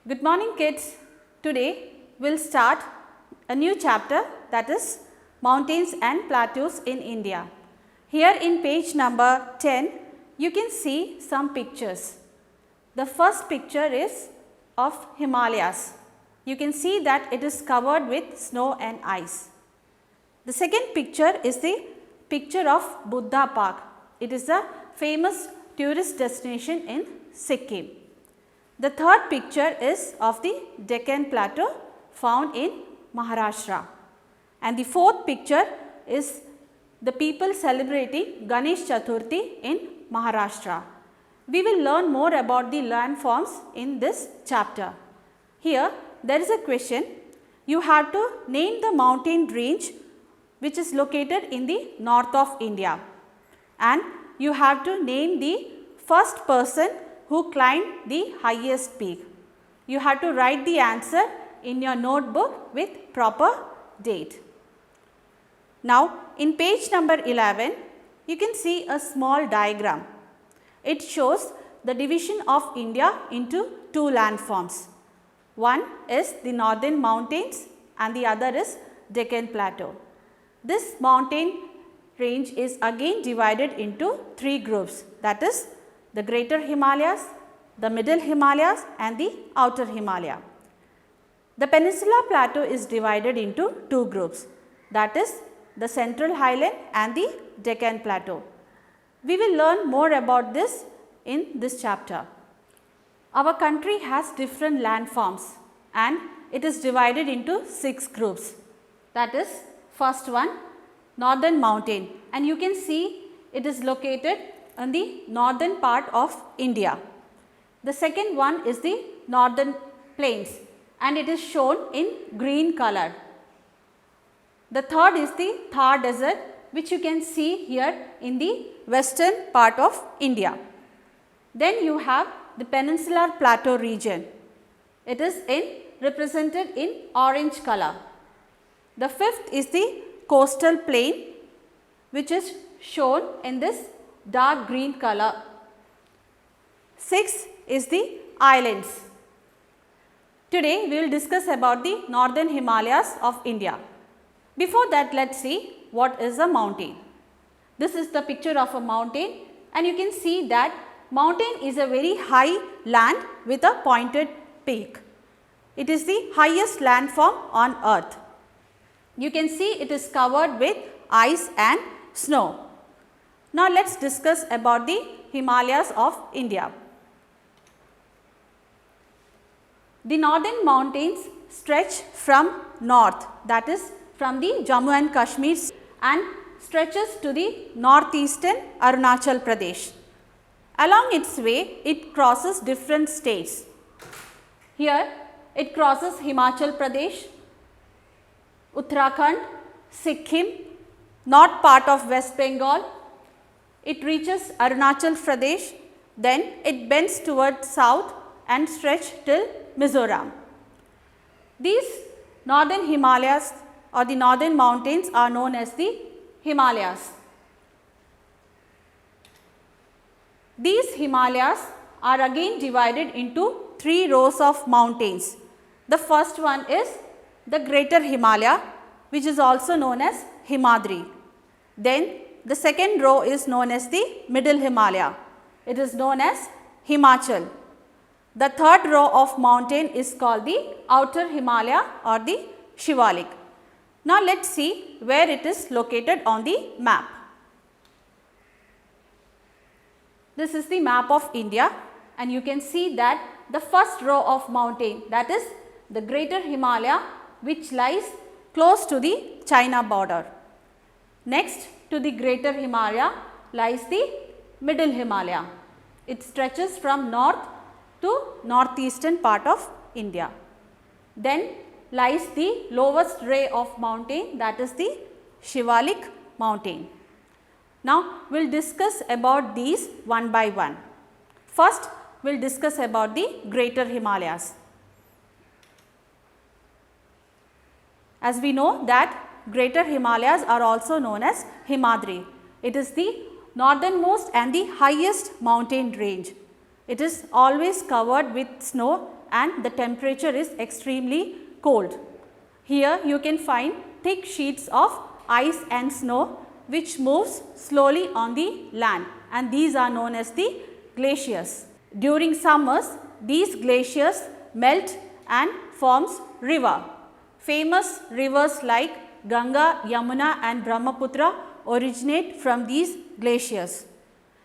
Good morning kids. Today we will start a new chapter, that is mountains and plateaus in India. Here in page number 10 you can see some pictures. The first picture is of Himalayas. You can see that it is covered with snow and ice. The second picture is the picture of Buddha Park. It is a famous tourist destination in Sikkim. The third picture is of the Deccan Plateau found in Maharashtra. And the fourth picture is the people celebrating Ganesh Chaturthi in Maharashtra. We will learn more about the landforms in this chapter. Here there is a question. You have to name the mountain range which is located in the north of India, and you have to name the first person who climbed the highest peak. You have to write the answer in your notebook with proper date. Now, in page number 11, you can see a small diagram. It shows the division of India into two landforms. One is the northern mountains and the other is Deccan Plateau. This mountain range is again divided into three groups, that is the Greater Himalayas, the Middle Himalayas and the Outer Himalaya. The Peninsular Plateau is divided into two groups, that is the Central Highland and the Deccan Plateau. We will learn more about this in this chapter. Our country has different landforms and it is divided into 6 groups, that is first one, northern mountain, and you can see it is located in the northern part of India. The second one is the northern plains and it is shown in green color. The third is the Thar desert, which you can see here in the western part of India. Then you have the Peninsular Plateau region. It is represented in orange color. The fifth is the coastal plain, which is shown in this dark green color. Sixth is the islands. Today we will discuss about the northern Himalayas of India. Before that, let us see what is a mountain. This is the picture of a mountain and you can see that mountain is a very high land with a pointed peak. It is the highest landform on earth. You can see it is covered with ice and snow. Now let us discuss about the Himalayas of India. The northern mountains stretch from north, that is from the Jammu and Kashmir, and stretches to the northeastern Arunachal Pradesh. Along its way it crosses different states. Here it crosses Himachal Pradesh, Uttarakhand, Sikkim, north part of West Bengal. It reaches Arunachal Pradesh, then it bends towards south and stretch till Mizoram. These northern Himalayas or the northern mountains are known as the Himalayas. These Himalayas are again divided into 3 rows of mountains. The first one is the Greater Himalaya, which is also known as Himadri. Then the second row is known as the Middle Himalaya. It is known as Himachal. The third row of mountain is called the Outer Himalaya or the Shivalik. Now let us see where it is located on the map. This is the map of India and you can see that the first row of mountain, that is the Greater Himalaya, which lies close to the China border. Next to the Greater Himalaya lies the Middle Himalaya. It stretches from north to northeastern part of India. Then lies the lowest ray of mountain, that is the Shivalik mountain. Now we will discuss about these one by one. First we will discuss about the Greater Himalayas. As we know that Greater Himalayas are also known as Himadri. It is the northernmost and the highest mountain range. It is always covered with snow and the temperature is extremely cold. Here you can find thick sheets of ice and snow which moves slowly on the land, and these are known as the glaciers. During summers, these glaciers melt and forms river. Famous rivers like Ganga, Yamuna and Brahmaputra originate from these glaciers.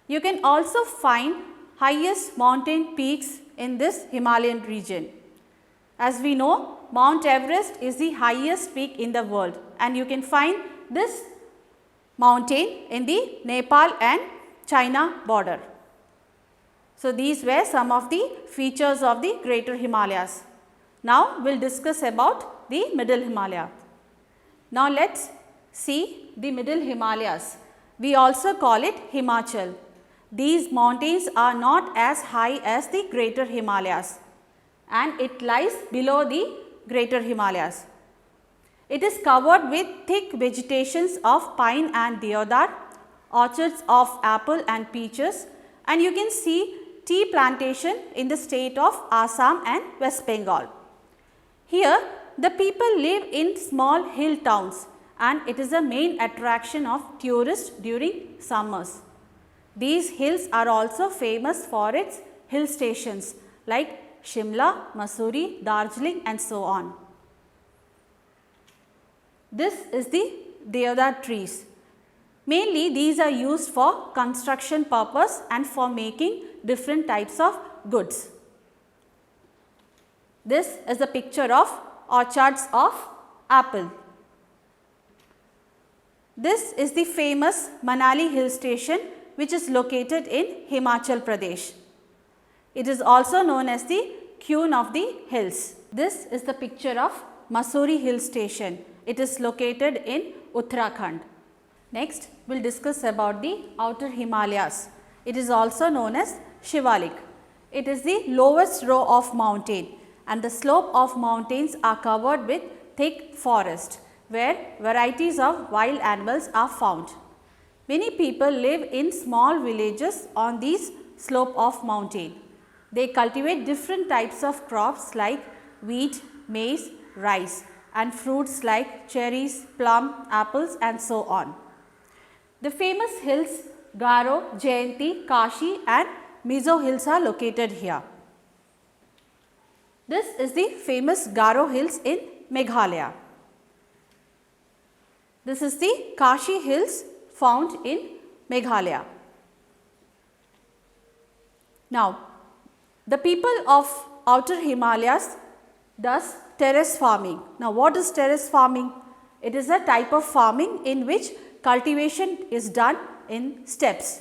You can also find highest mountain peaks in this Himalayan region. As we know, Mount Everest is the highest peak in the world, and you can find this mountain in the Nepal and China border. So, these were some of the features of the Greater Himalayas. Now, we will discuss about the Middle Himalaya. Now, let us see the Middle Himalayas. We also call it Himachal. These mountains are not as high as the Greater Himalayas, and it lies below the Greater Himalayas. It is covered with thick vegetations of pine and deodar, orchards of apple and peaches, and you can see tea plantation in the state of Assam and West Bengal. Here the people live in small hill towns, and it is a main attraction of tourists during summers. These hills are also famous for its hill stations like Shimla, Mussoorie, Darjeeling and so on. This is the deodar trees. Mainly these are used for construction purpose and for making different types of goods. This is a picture of orchards of apple. This is the famous Manali hill station which is located in Himachal Pradesh. It is also known as the Queen of the Hills. This is the picture of Mussoorie hill station. It is located in Uttarakhand. Next, we will discuss about the Outer Himalayas. It is also known as Shivalik. It is the lowest row of mountain, and the slope of mountains are covered with thick forest where varieties of wild animals are found. Many people live in small villages on these slope of mountain. They cultivate different types of crops like wheat, maize, rice, and fruits like cherries, plum, apples and so on. The famous hills Garo, Jayanti, Kashi and Mizo hills are located here. This is the famous Garo hills in Meghalaya. This is the Kashi hills found in Meghalaya. Now, the people of Outer Himalayas does terrace farming. Now, what is terrace farming? It is a type of farming in which cultivation is done in steps.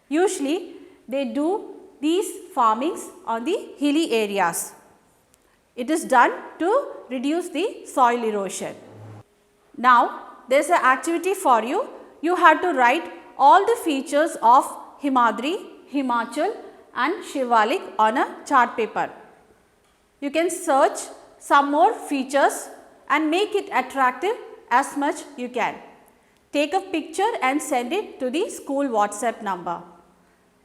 Usually, they do these farmings on the hilly areas. It is done to reduce the soil erosion. Now, there is an activity for you. You have to write all the features of Himadri, Himachal and Shivalik on a chart paper. You can search some more features and make it attractive as much you can. Take a picture and send it to the school WhatsApp number.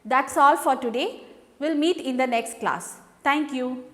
That's all for today. We'll meet in the next class. Thank you.